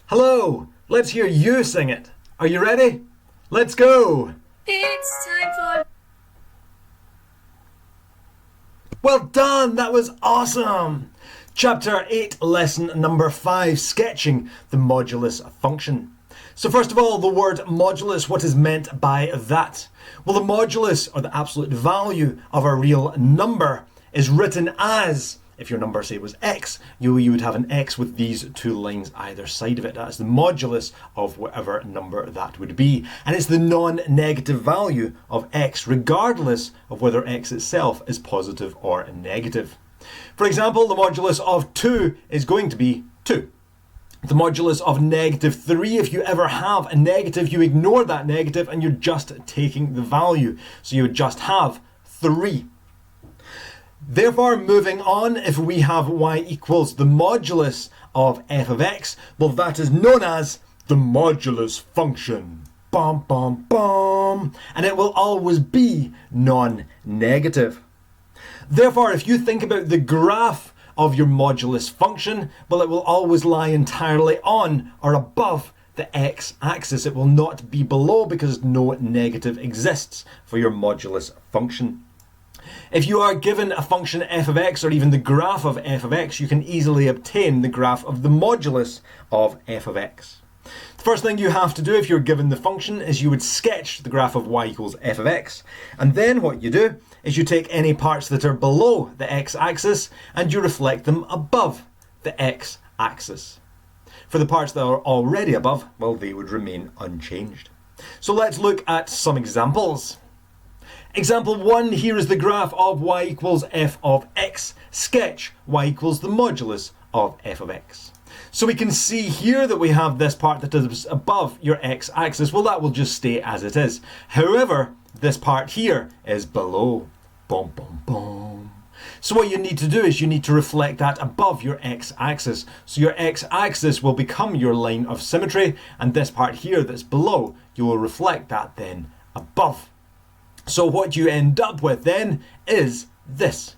Hello, let's hear you sing it. Are you ready? Let's go! It's time for... Well done, that was awesome! Chapter 8, lesson number 5, sketching the modulus function. So first of all, the word modulus, what is meant by that? Well, the modulus, or the absolute value of a real number, is written as, if your number, say, was x, you would have an x with these two lines either side of it. That's the modulus of whatever number that would be. And it's the non-negative value of x, regardless of whether x itself is positive or negative. For example, the modulus of 2 is going to be 2. The modulus of negative 3, if you ever have a negative, you ignore that negative and you're just taking the value. So you would just have 3. Therefore, moving on, if we have y equals the modulus of f of x, well, that is known as the modulus function. Bum, bum, bum. And it will always be non-negative. Therefore, if you think about the graph of your modulus function, well, it will always lie entirely on or above the x-axis. It will not be below because no negative exists for your modulus function. If you are given a function f of x, or even the graph of f of x, you can easily obtain the graph of the modulus of f of x. The first thing you have to do if you're given the function is you would sketch the graph of y equals f of x, and then what you do is you take any parts that are below the x-axis and you reflect them above the x-axis. For the parts that are already above, well, they would remain unchanged. So let's look at some examples. Example 1, here is the graph of y equals f of x. Sketch y equals the modulus of f of x. So we can see here that we have this part that is above your x-axis. Well, that will just stay as it is. However, this part here is below. Boom, boom, boom. So what you need to do is you need to reflect that above your x-axis. So your x-axis will become your line of symmetry, and this part here that's below, you will reflect that then above. So what you end up with then is this.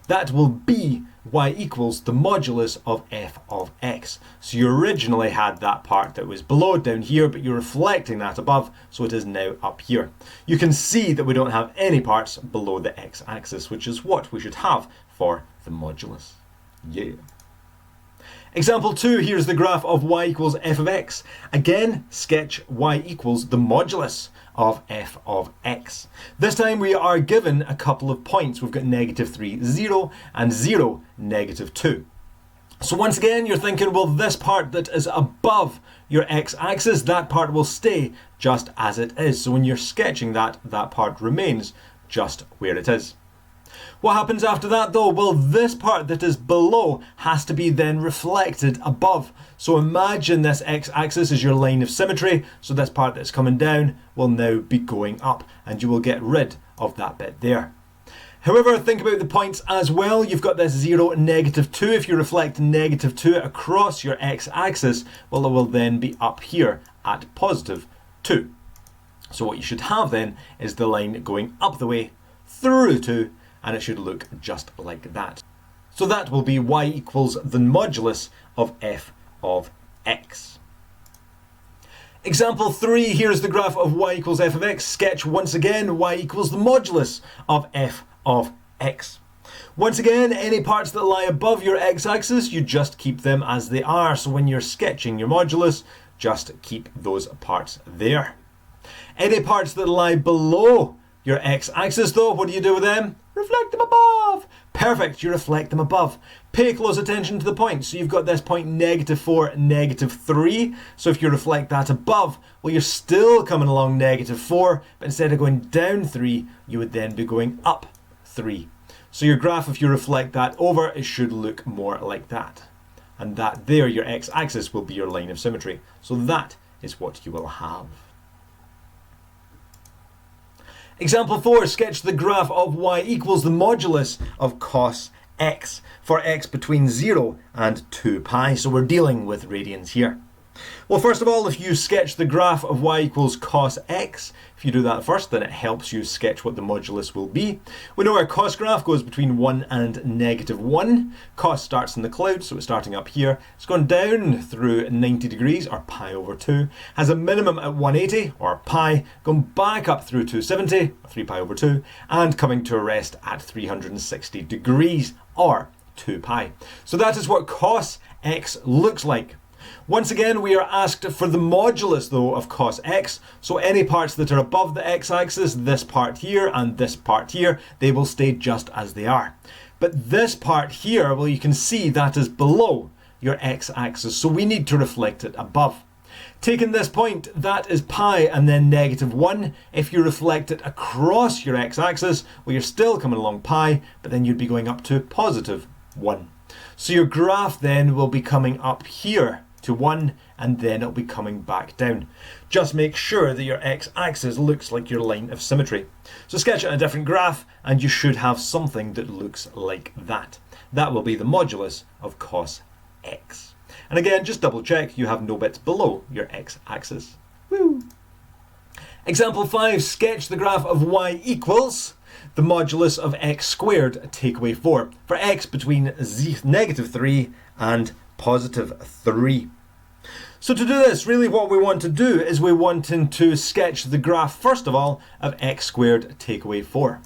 That will be y equals the modulus of f of x. So you originally had that part that was below down here, but you're reflecting that above, so it is now up here. You can see that we don't have any parts below the x-axis, which is what we should have for the modulus. Yeah. Example 2, here's the graph of y equals f of x. Again, sketch y equals the modulus of f of x. This time we are given a couple of points. We've got negative 3, 0, and 0, negative 2. So once again, you're thinking, well, this part that is above your x-axis, that part will stay just as it is. So when you're sketching that, that part remains just where it is. What happens after that though? Well, this part that is below has to be then reflected above. So imagine this x-axis is your line of symmetry, so this part that's coming down will now be going up, and you will get rid of that bit there. However, think about the points as well. You've got this 0 and negative 2. If you reflect negative 2 across your x-axis, well, it will then be up here at positive 2. So what you should have then is the line going up the way through 2, and it should look just like that. So that will be y equals the modulus of f of x. Example 3, here's the graph of y equals f of x. Sketch once again y equals the modulus of f of x. Once again, any parts that lie above your x-axis, you just keep them as they are. So when you're sketching your modulus, just keep those parts there. Any parts that lie below your x-axis though, what do you do with them? Reflect them above. Perfect, you reflect them above. Pay close attention to the points. So you've got this point negative 4, negative 3. So if you reflect that above, well, you're still coming along negative 4, but instead of going down 3, you would then be going up 3. So your graph, if you reflect that over, it should look more like that. And that there, your x-axis, will be your line of symmetry. So that is what you will have. Example 4, sketch the graph of y equals the modulus of cos x for x between 0 and 2 pi. So we're dealing with radians here. Well, first of all, if you sketch the graph of y equals cos x, if you do that first, then it helps you sketch what the modulus will be. We know our cos graph goes between 1 and -1. Cos starts in the cloud, so it's starting up here. It's gone down through 90 degrees, or pi over 2. Has a minimum at 180, or pi, gone back up through 270, or 3 pi over 2, and coming to a rest at 360 degrees, or 2 pi. So that is what cos x looks like. Once again, we are asked for the modulus, though, of cos x. So any parts that are above the x-axis, this part here and this part here, they will stay just as they are. But this part here, well, you can see that is below your x-axis, so we need to reflect it above. Taking this point, that is pi and then -1. If you reflect it across your x-axis, well, you're still coming along pi, but then you'd be going up to +1. So your graph then will be coming up here to 1, and then it'll be coming back down. Just make sure that your x-axis looks like your line of symmetry. So sketch it on a different graph, and you should have something that looks like that. That will be the modulus of cos x. And again, just double check you have no bits below your x-axis. Woo! Example 5, sketch the graph of y equals the modulus of x squared, take away 4, for x between -3 and +3. So to do this, really what we want to do is we want to sketch the graph, first of all, of x squared take away 4.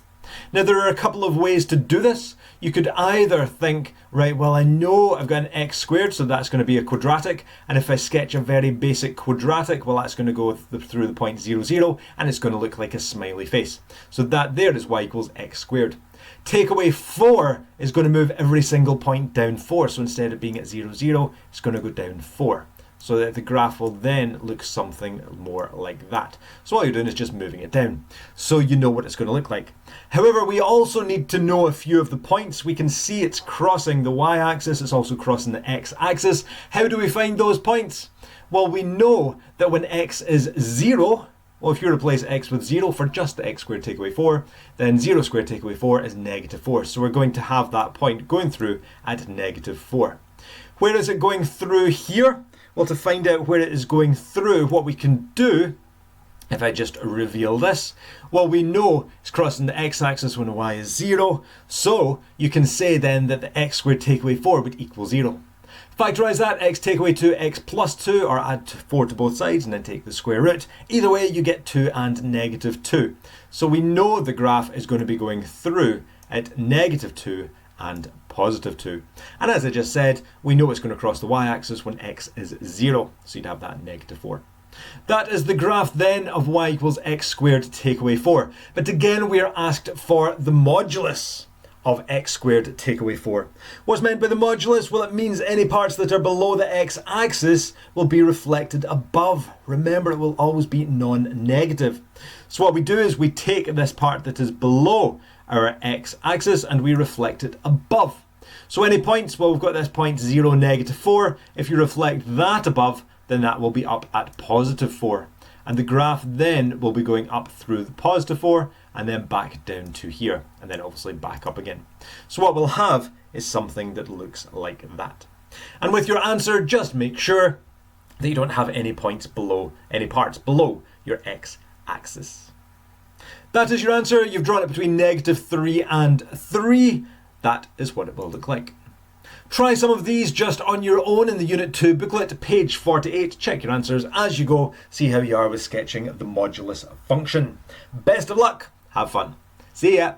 Now there are a couple of ways to do this. You could either think, right, well, I know I've got an x squared, so that's going to be a quadratic, and if I sketch a very basic quadratic, well, that's going to go through the point 0, 0, and it's going to look like a smiley face. So that there is y equals x squared. Take away 4 is going to move every single point down 4, so instead of being at 0, 0, it's going to go down 4. So that the graph will then look something more like that. So all you're doing is just moving it down, so you know what it's going to look like. However, we also need to know a few of the points. We can see it's crossing the y-axis, it's also crossing the x-axis. How do we find those points? Well, we know that when x is 0, well, if you replace x with 0 for just the x squared take away 4, then 0 squared take away 4 is -4. So we're going to have that point going through at -4. Where is it going through here? Well, to find out where it is going through, what we can do, if I just reveal this, well, we know it's crossing the x-axis when y is 0, so you can say then that the x squared take away 4 would equal 0. Factorise that, x take away 2, x plus 2, or add 4 to both sides and then take the square root. Either way, you get 2 and -2. So we know the graph is going to be going through at -2 and +2. And as I just said, we know it's going to cross the y-axis when x is 0, so you'd have that -4. That is the graph then of y equals x squared take away 4. But again, we are asked for the modulus of x squared take away 4. What's meant by the modulus? Well, it means any parts that are below the x-axis will be reflected above. Remember, it will always be non-negative. So what we do is we take this part that is below our x-axis and we reflect it above. So any points, well, we've got this point 0, -4. If you reflect that above, then that will be up at +4. And the graph then will be going up through the +4 and then back down to here, and then obviously back up again. So what we'll have is something that looks like that. And with your answer, just make sure that you don't have any points below, any parts below your x-axis. That is your answer. You've drawn it between -3 and 3. That is what it will look like. Try some of these just on your own in the Unit 2 booklet, page 48. Check your answers as you go. See how you are with sketching the modulus function. Best of luck. Have fun. See ya.